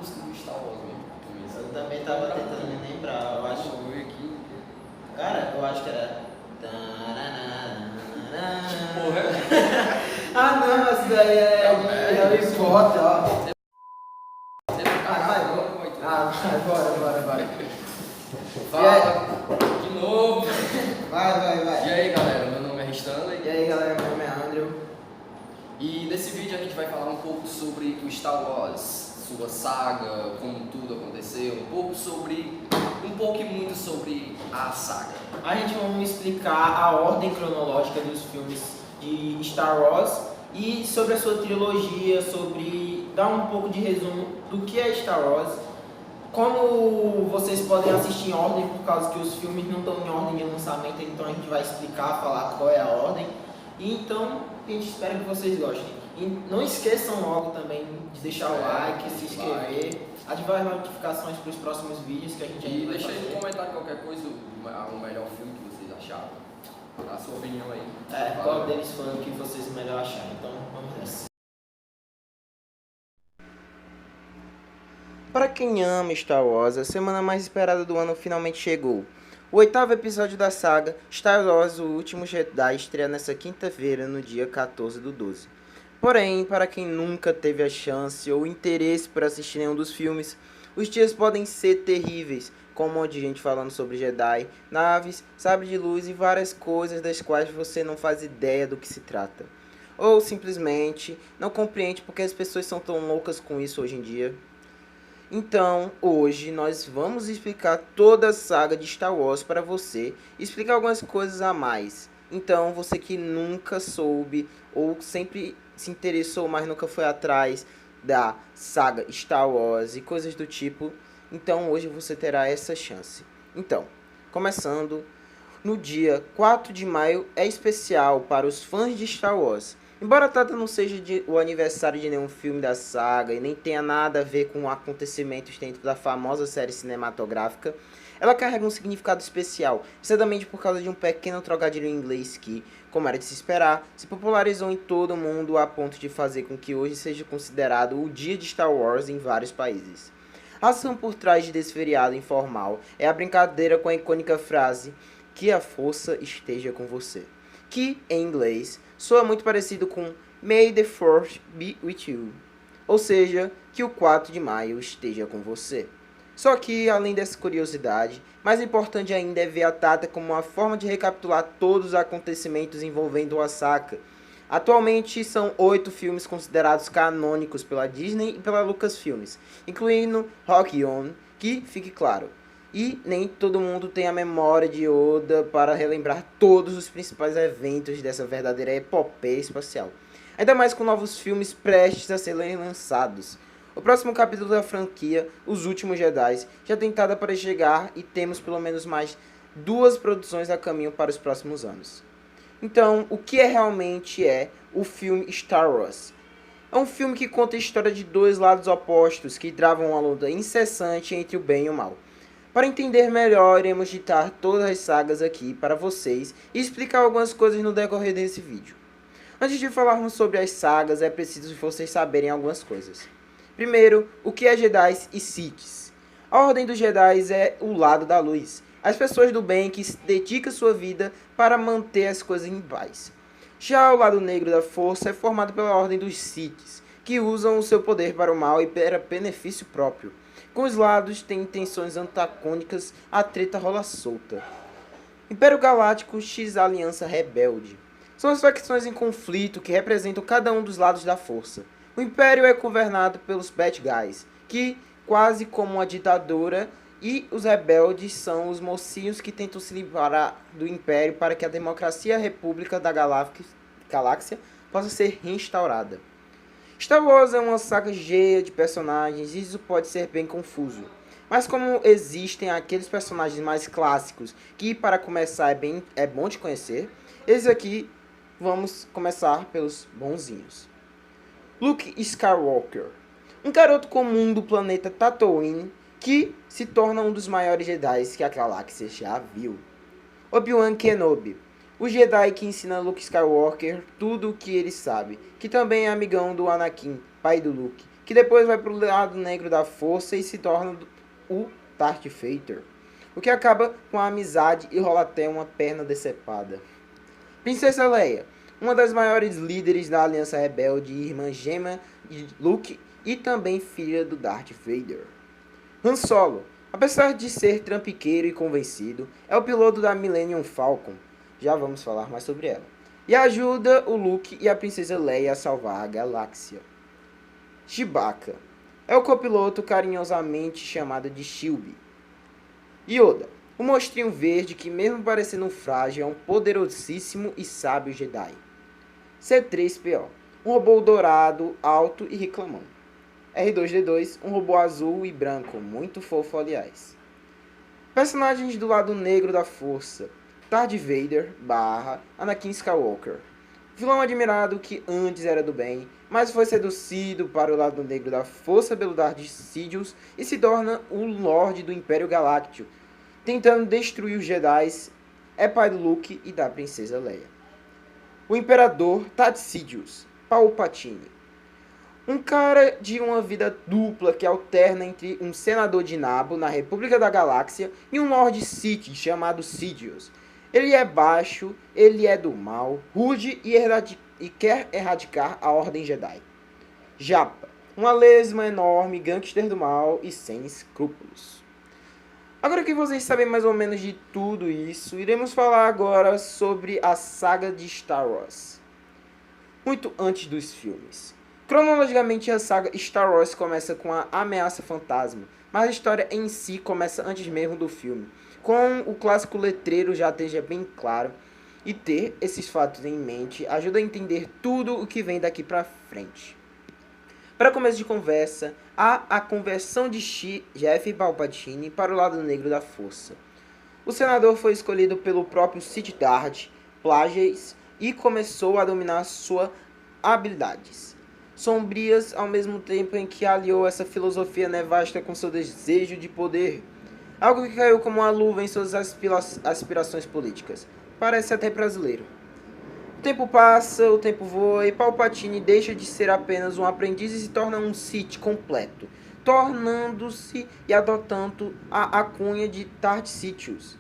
música do Star Wars mesmo. Eu também tava tentando me lembrar, eu acho. Vou ver aqui. Cara, eu acho que era. Porra, é. Ah não, essa daí é de Harry Potter, ó. Vai, bora. Fala de novo. Vai. E aí galera, meu nome é Stanley. E aí galera, meu nome é Andrew. E nesse vídeo a gente vai falar um pouco sobre o Star Wars, sua saga, como tudo aconteceu, um pouco e muito sobre a saga. A gente vai explicar a ordem cronológica dos filmes de Star Wars e sobre a sua trilogia, sobre dar um pouco de resumo do que é Star Wars. Como vocês podem assistir em ordem, por causa que os filmes não estão em ordem de lançamento, então a gente vai explicar, falar qual é a ordem. E então, a gente espera que vocês gostem. E não esqueçam logo também de deixar o like, se inscrever, ativar as notificações para os próximos vídeos que a gente ainda E vai deixa aí fazer. no comentário qualquer coisa, o melhor filme que vocês acharam. A sua opinião aí. Qual deles foi o que vocês melhor acharam? Então, vamos nessa. Para quem ama Star Wars, a semana mais esperada do ano finalmente chegou. O 8º episódio da saga, Star Wars O Último Jedi, estreia nesta quinta-feira, no dia 14/12. Porém, para quem nunca teve a chance ou interesse por assistir nenhum dos filmes, os dias podem ser terríveis, com um monte de gente falando sobre Jedi, naves, sabre de luz e várias coisas das quais você não faz ideia do que se trata. Ou simplesmente não compreende porque as pessoas são tão loucas com isso hoje em dia. Então, hoje nós vamos explicar toda a saga de Star Wars para você e explicar algumas coisas a mais. Então, você que nunca soube ou sempre se interessou, mas nunca foi atrás da saga Star Wars e coisas do tipo, então hoje você terá essa chance. Então, começando, no dia 4 de maio é especial para os fãs de Star Wars. Embora a data não seja o aniversário de nenhum filme da saga e nem tenha nada a ver com acontecimentos dentro da famosa série cinematográfica, ela carrega um significado especial, certamente por causa de um pequeno trocadilho em inglês que, como era de se esperar, se popularizou em todo o mundo a ponto de fazer com que hoje seja considerado o dia de Star Wars em vários países. A razão por trás desse feriado informal é a brincadeira com a icônica frase "que a força esteja com você", que, em inglês, soa muito parecido com May the Force be with you, ou seja, que o 4 de maio esteja com você. Só que, além dessa curiosidade, mais importante ainda é ver a data como uma forma de recapitular todos os acontecimentos envolvendo a saga. Atualmente são 8 filmes considerados canônicos pela Disney e pela Lucasfilmes, incluindo Rock On, que, fique claro, e nem todo mundo tem a memória de Yoda para relembrar todos os principais eventos dessa verdadeira epopeia espacial. Ainda mais com novos filmes prestes a serem lançados. O próximo capítulo da franquia, Os Últimos Jedi, já tem data para chegar e temos pelo menos mais 2 produções a caminho para os próximos anos. Então, o que realmente é o filme Star Wars? É um filme que conta a história de 2 lados opostos que travam uma luta incessante entre o bem e o mal. Para entender melhor, iremos ditar todas as sagas aqui para vocês e explicar algumas coisas no decorrer desse vídeo. Antes de falarmos sobre as sagas, é preciso vocês saberem algumas coisas. Primeiro, o que é Jedi e Siths? A Ordem dos Jedi é o lado da luz, as pessoas do bem que dedicam sua vida para manter as coisas em paz. Já o lado negro da força é formado pela Ordem dos Siths, que usam o seu poder para o mal e para benefício próprio. Com os lados têm intenções antagônicas, a treta rola solta. Império Galáctico x Aliança Rebelde. São as facções em conflito que representam cada um dos lados da força. O Império é governado pelos Bad Guys, que, quase como uma ditadura, e os rebeldes são os mocinhos que tentam se livrar do Império para que a democracia e a república da galáxia possa ser reinstaurada. Star Wars é uma saga cheia de personagens e isso pode ser bem confuso. Mas como existem aqueles personagens mais clássicos que para começar é bom de conhecer, esses aqui vamos começar pelos bonzinhos. Luke Skywalker, um garoto comum do planeta Tatooine que se torna um dos maiores Jedi que a galáxia já viu. Obi-Wan Kenobi, o Jedi que ensina Luke Skywalker tudo o que ele sabe, que também é amigão do Anakin, pai do Luke, que depois vai pro lado negro da força e se torna o Darth Vader, o que acaba com a amizade e rola até uma perna decepada. Princesa Leia, uma das maiores líderes da Aliança Rebelde e irmã gêmea de Luke e também filha do Darth Vader. Han Solo, apesar de ser trampiqueiro e convencido, é o piloto da Millennium Falcon, já vamos falar mais sobre ela, e ajuda o Luke e a Princesa Leia a salvar a galáxia. Chewbacca é o copiloto carinhosamente chamado de Chewie. Yoda, o monstrinho verde que, mesmo parecendo frágil, é um poderosíssimo e sábio Jedi. C-3PO, um robô dourado, alto e reclamão. R2-D2, um robô azul e branco, muito fofo aliás. Personagens do lado negro da força: Darth Vader / Anakin Skywalker, vilão admirado que antes era do bem, mas foi seduzido para o lado negro da força pelo Darth Sidious e se torna o Lorde do Império Galáctico, tentando destruir os Jedi. É pai do Luke e da Princesa Leia. O Imperador Darth Sidious, Palpatine, um cara de uma vida dupla que alterna entre um senador de Naboo na República da Galáxia e um Lord Sith chamado Sidious. Ele é baixo, ele é do mal, rude e quer erradicar a Ordem Jedi. Japa, uma lesma enorme, gangster do mal e sem escrúpulos. Agora que vocês sabem mais ou menos de tudo isso, iremos falar agora sobre a saga de Star Wars. Muito antes dos filmes. Cronologicamente, a saga Star Wars começa com a Ameaça Fantasma, mas a história em si começa antes mesmo do filme, com o clássico letreiro já esteja bem claro, e ter esses fatos em mente ajuda a entender tudo o que vem daqui pra frente. Para começo de conversa, há a conversão de Jeff Palpatine para o lado negro da força. O senador foi escolhido pelo próprio Sith Darth Plagueis e começou a dominar suas habilidades sombrias ao mesmo tempo em que aliou essa filosofia nevasta com seu desejo de poder, algo que caiu como uma luva em suas aspirações políticas. Parece até brasileiro. O tempo passa, o tempo voa e Palpatine deixa de ser apenas um aprendiz e se torna um Sith completo, tornando-se e adotando a alcunha de Darth Sidious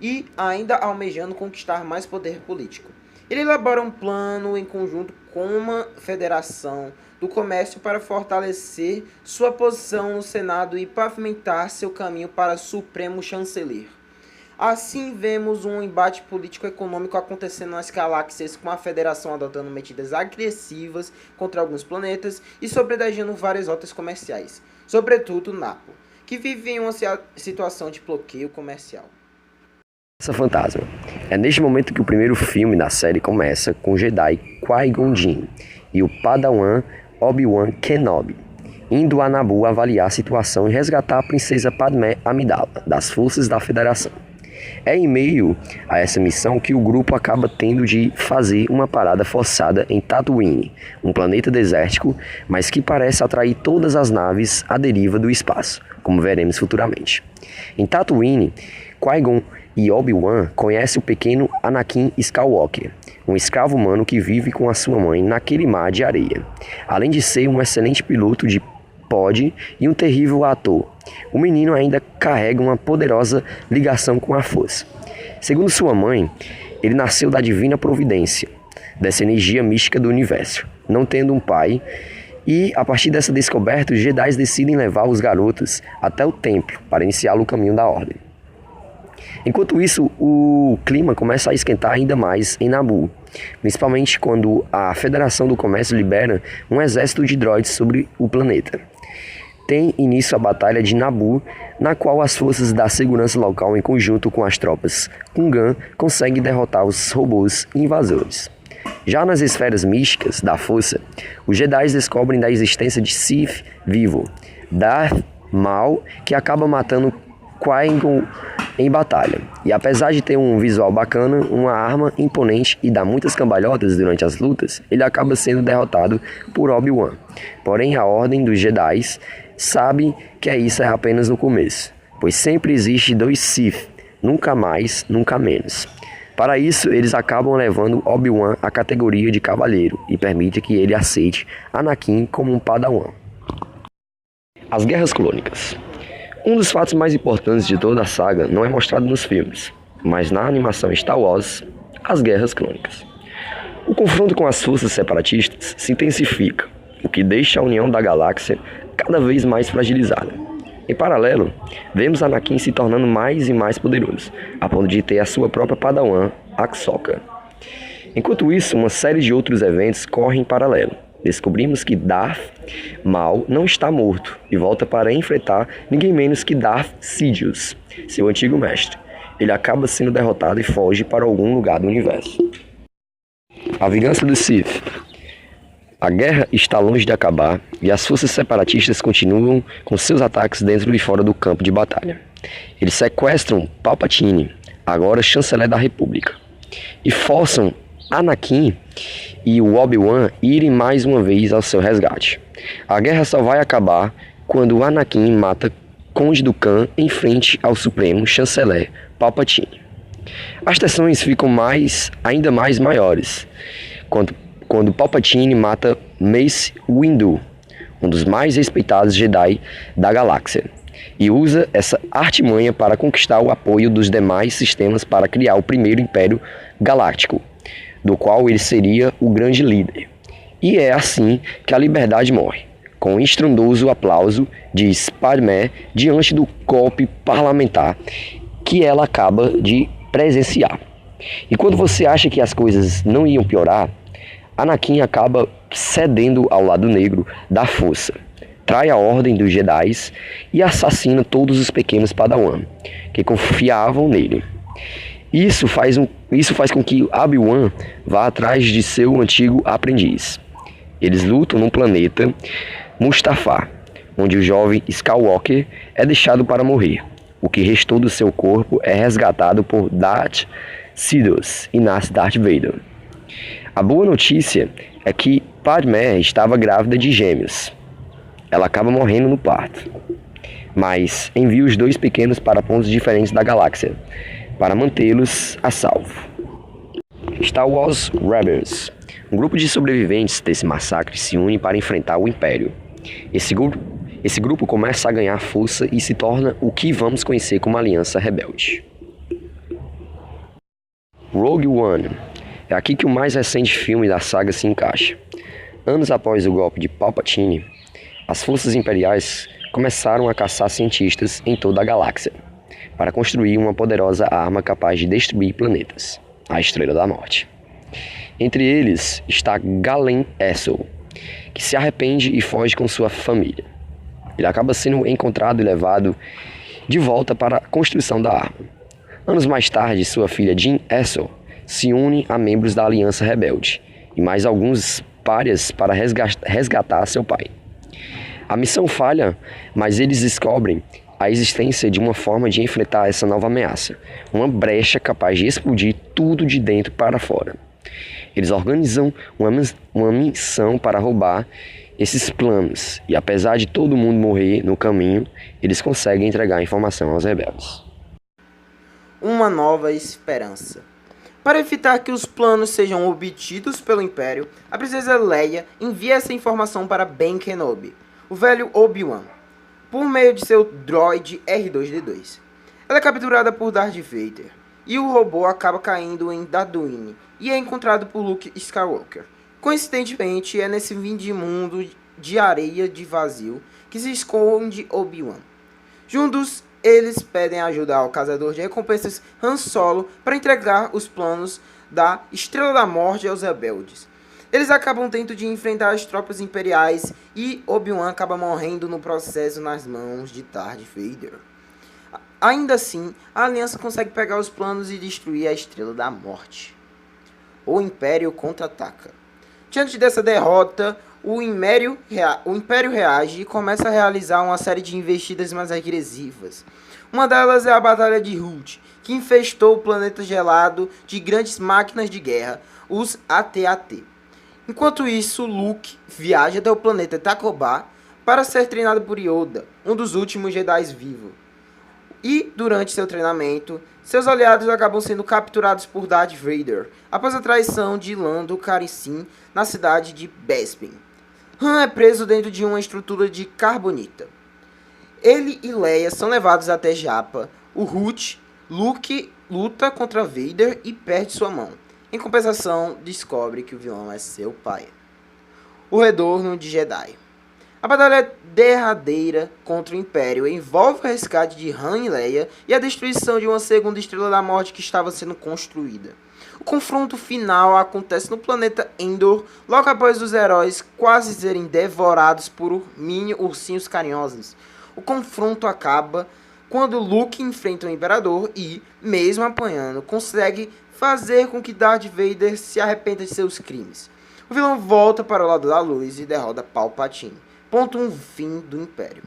e ainda almejando conquistar mais poder político. Ele elabora um plano em conjunto com uma federação do comércio para fortalecer sua posição no Senado e pavimentar seu caminho para Supremo Chanceler. Assim, vemos um embate político-econômico acontecendo nas galáxias, com a federação adotando medidas agressivas contra alguns planetas e sobrecarregando várias rotas comerciais, sobretudo Napo, que vive em uma situação de bloqueio comercial. Essa fantasma. É neste momento que o primeiro filme da série começa com o Jedi Qui-Gon Jinn e o Padawan Obi-Wan Kenobi indo a Naboo avaliar a situação e resgatar a princesa Padmé Amidala das forças da Federação. É em meio a essa missão que o grupo acaba tendo de fazer uma parada forçada em Tatooine, um planeta desértico, mas que parece atrair todas as naves à deriva do espaço, como veremos futuramente. Em Tatooine, Qui-Gon e Obi-Wan conhecem o pequeno Anakin Skywalker, um escravo humano que vive com a sua mãe naquele mar de areia. Além de ser um excelente piloto de pod e um terrível ator, o menino ainda carrega uma poderosa ligação com a força. Segundo sua mãe, ele nasceu da divina providência, dessa energia mística do universo, não tendo um pai, e a partir dessa descoberta, os Jedi decidem levar os garotos até o templo para iniciar o caminho da ordem. Enquanto isso, o clima começa a esquentar ainda mais em Naboo, principalmente quando a Federação do Comércio libera um exército de droids sobre o planeta. Tem início a Batalha de Naboo, na qual as forças da segurança local, em conjunto com as tropas Kungan, conseguem derrotar os robôs invasores. Já nas esferas místicas da força, os Jedi descobrem da existência de Sith vivo, Darth Maul, que acaba matando Qui-Gon em batalha. E apesar de ter um visual bacana, uma arma imponente e dar muitas cambalhotas durante as lutas, ele acaba sendo derrotado por Obi-Wan. Porém, a Ordem dos Jedi sabe que isso é apenas no começo, pois sempre existe 2 Sith, nunca mais, nunca menos. Para isso, eles acabam levando Obi-Wan à categoria de cavaleiro e permite que ele aceite Anakin como um Padawan. As Guerras Clônicas. Um dos fatos mais importantes de toda a saga não é mostrado nos filmes, mas na animação Star Wars, As Guerras Clônicas. O confronto com as forças separatistas se intensifica, o que deixa a união da galáxia cada vez mais fragilizada. Em paralelo, vemos Anakin se tornando mais e mais poderoso, a ponto de ter a sua própria Padawan, Ahsoka. Enquanto isso, uma série de outros eventos correm em paralelo. Descobrimos que Darth Maul não está morto e volta para enfrentar ninguém menos que Darth Sidious, seu antigo mestre. Ele acaba sendo derrotado e foge para algum lugar do universo. A vingança dos Sith. A guerra está longe de acabar e as forças separatistas continuam com seus ataques dentro e fora do campo de batalha. Eles sequestram Palpatine, agora chanceler da República, e forçam Anakin e o Obi-Wan irem mais uma vez ao seu resgate. A guerra só vai acabar quando Anakin mata Conde Dooku em frente ao Supremo Chanceler Palpatine. As tensões ficam ainda mais maiores quando Palpatine mata Mace Windu, um dos mais respeitados Jedi da galáxia, e usa essa artimanha para conquistar o apoio dos demais sistemas para criar o primeiro Império Galáctico, do qual ele seria o grande líder. E é assim que a liberdade morre, com um estrondoso aplauso de Padmé diante do golpe parlamentar que ela acaba de presenciar. E quando você acha que as coisas não iam piorar, Anakin acaba cedendo ao lado negro da força, trai a ordem dos Jedi e assassina todos os pequenos Padawan que confiavam nele. Isso faz com que Obi-Wan vá atrás de seu antigo aprendiz. Eles lutam num planeta Mustafar, onde o jovem Skywalker é deixado para morrer. O que restou do seu corpo é resgatado por Darth Sidious e nasce Darth Vader. A boa notícia é que Padmé estava grávida de gêmeos. Ela acaba morrendo no parto, mas envia os dois pequenos para pontos diferentes da galáxia, para mantê-los a salvo. Star Wars Rebels. Um grupo de sobreviventes desse massacre se une para enfrentar o Império. Esse grupo começa a ganhar força e se torna o que vamos conhecer como Aliança Rebelde. Rogue One. É aqui que o mais recente filme da saga se encaixa. Anos após o golpe de Palpatine, as forças imperiais começaram a caçar cientistas em toda a galáxia para construir uma poderosa arma capaz de destruir planetas, a Estrela da Morte. Entre eles está Galen Erso, que se arrepende e foge com sua família. Ele acaba sendo encontrado e levado de volta para a construção da arma. Anos mais tarde, sua filha Jyn Erso se une a membros da Aliança Rebelde e mais alguns párias para resgatar seu pai. A missão falha, mas eles descobrem a existência de uma forma de enfrentar essa nova ameaça, uma brecha capaz de explodir tudo de dentro para fora. Eles organizam uma missão para roubar esses planos e, apesar de todo mundo morrer no caminho, eles conseguem entregar a informação aos rebeldes. Uma nova esperança. Para evitar que os planos sejam obtidos pelo Império, a princesa Leia envia essa informação para Ben Kenobi, o velho Obi-Wan, por meio de seu droide R2-D2. Ela é capturada por Darth Vader, e o robô acaba caindo em Tatooine e é encontrado por Luke Skywalker. Coincidentemente, é nesse fim de mundo de areia de vazio que se esconde Obi-Wan. Juntos, eles pedem ajuda ao caçador de recompensas Han Solo para entregar os planos da Estrela da Morte aos rebeldes. Eles acabam tendo de enfrentar as tropas imperiais e Obi-Wan acaba morrendo no processo nas mãos de Darth Vader. Ainda assim, a Aliança consegue pegar os planos e destruir a Estrela da Morte. O Império contra-ataca. Diante dessa derrota, o Império reage e começa a realizar uma série de investidas mais agressivas. Uma delas é a Batalha de Hoth, que infestou o planeta gelado de grandes máquinas de guerra, os AT-AT. Enquanto isso, Luke viaja até o planeta Dagobah para ser treinado por Yoda, um dos últimos Jedi vivos. E, durante seu treinamento, seus aliados acabam sendo capturados por Darth Vader, após a traição de Lando Calrissian na cidade de Bespin. Han é preso dentro de uma estrutura de carbonita. Ele e Leia são levados até Japa. O Luke luta contra Vader e perde sua mão. Em compensação, descobre que o vilão é seu pai. O retorno de Jedi. A batalha derradeira contra o Império envolve o resgate de Han e Leia e a destruição de uma segunda Estrela da Morte que estava sendo construída. O confronto final acontece no planeta Endor, logo após os heróis quase serem devorados por mini ursinhos carinhosos. O confronto acaba quando Luke enfrenta o Imperador e, mesmo apanhando, consegue fazer com que Darth Vader se arrependa de seus crimes. O vilão volta para o lado da luz e derrota Palpatine. Ponto um fim do Império.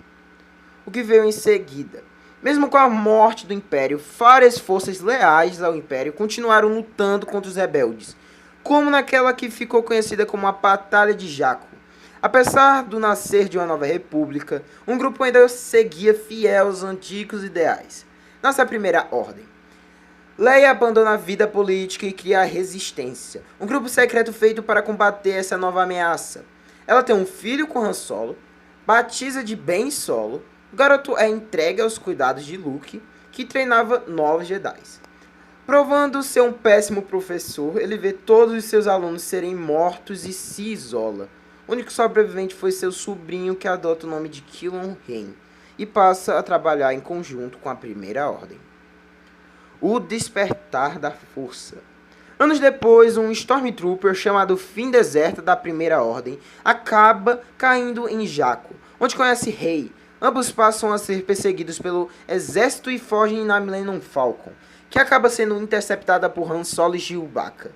O que veio em seguida? Mesmo com a morte do Império, várias forças leais ao Império continuaram lutando contra os rebeldes, como naquela que ficou conhecida como a Batalha de Jakku. Apesar do nascer de uma nova república, um grupo ainda seguia fiel aos antigos ideais. Nasce a Primeira Ordem. Leia abandona a vida política e cria a Resistência, um grupo secreto feito para combater essa nova ameaça. Ela tem um filho com Han Solo, batiza de Ben Solo. O garoto é entregue aos cuidados de Luke, que treinava novos Jedi. Provando ser um péssimo professor, ele vê todos os seus alunos serem mortos e se isola. O único sobrevivente foi seu sobrinho, que adota o nome de Kylo Ren e passa a trabalhar em conjunto com a Primeira Ordem. O Despertar da Força. Anos depois, um Stormtrooper chamado Finn Deserta da Primeira Ordem acaba caindo em Jakku, onde conhece Rey. Ambos passam a ser perseguidos pelo exército e fogem na Millennium Falcon, que acaba sendo interceptada por Han Solo e Chewbacca.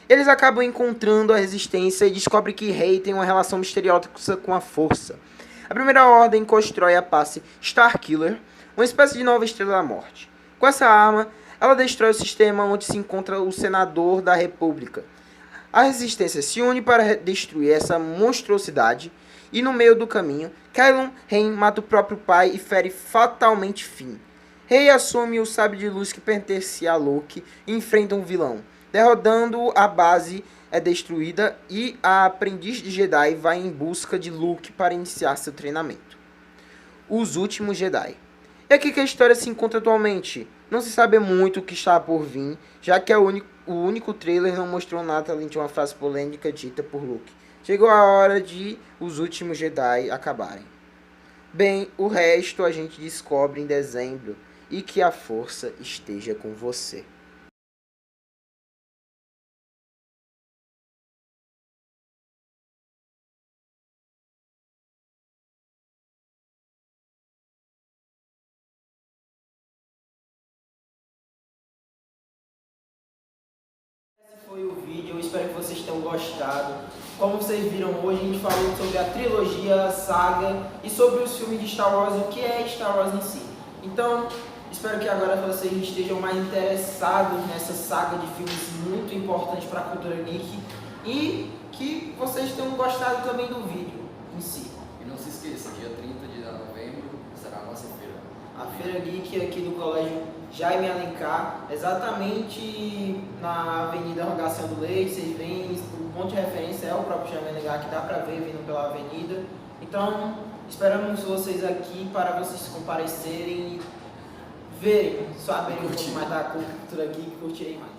Eles acabam encontrando a Resistência e descobrem que Rey tem uma relação misteriosa com a Força. A Primeira Ordem constrói a passe Starkiller, uma espécie de nova Estrela da Morte. Com essa arma, ela destrói o sistema onde se encontra o Senador da República. A Resistência se une para destruir essa monstruosidade e, no meio do caminho, Kylo Ren mata o próprio pai e fere fatalmente Finn. Rey assume o sabre de luz que pertencia a Luke e enfrenta um vilão. Derrotando, a base é destruída e a aprendiz de Jedi vai em busca de Luke para iniciar seu treinamento. Os Últimos Jedi. É aqui que a história se encontra atualmente. Não se sabe muito o que está por vir, já que o único trailer não mostrou nada além de uma frase polêmica dita por Luke. Chegou a hora de os Últimos Jedi acabarem. Bem, o resto a gente descobre em dezembro, e que a força esteja com você. Esse foi o vídeo, eu espero que vocês tenham gostado. Como vocês viram hoje, a gente falou sobre a trilogia, a saga e sobre os filmes de Star Wars, o que é Star Wars em si. Então, espero que agora vocês estejam mais interessados nessa saga de filmes muito importantes para a cultura geek e que vocês tenham gostado também do vídeo em si. E não se esqueça, dia 30 de novembro será a nossa feira. A Feira Geek aqui do Colégio Jaime Alencar, exatamente na Avenida Rogaciano do Leite. Vocês veem, o ponto de referência é o próprio Jaime Alencar, que dá para ver vindo pela avenida. Então, esperamos vocês aqui para vocês comparecerem e verem, saberem um pouco mais da cultura geek e curtirem mais.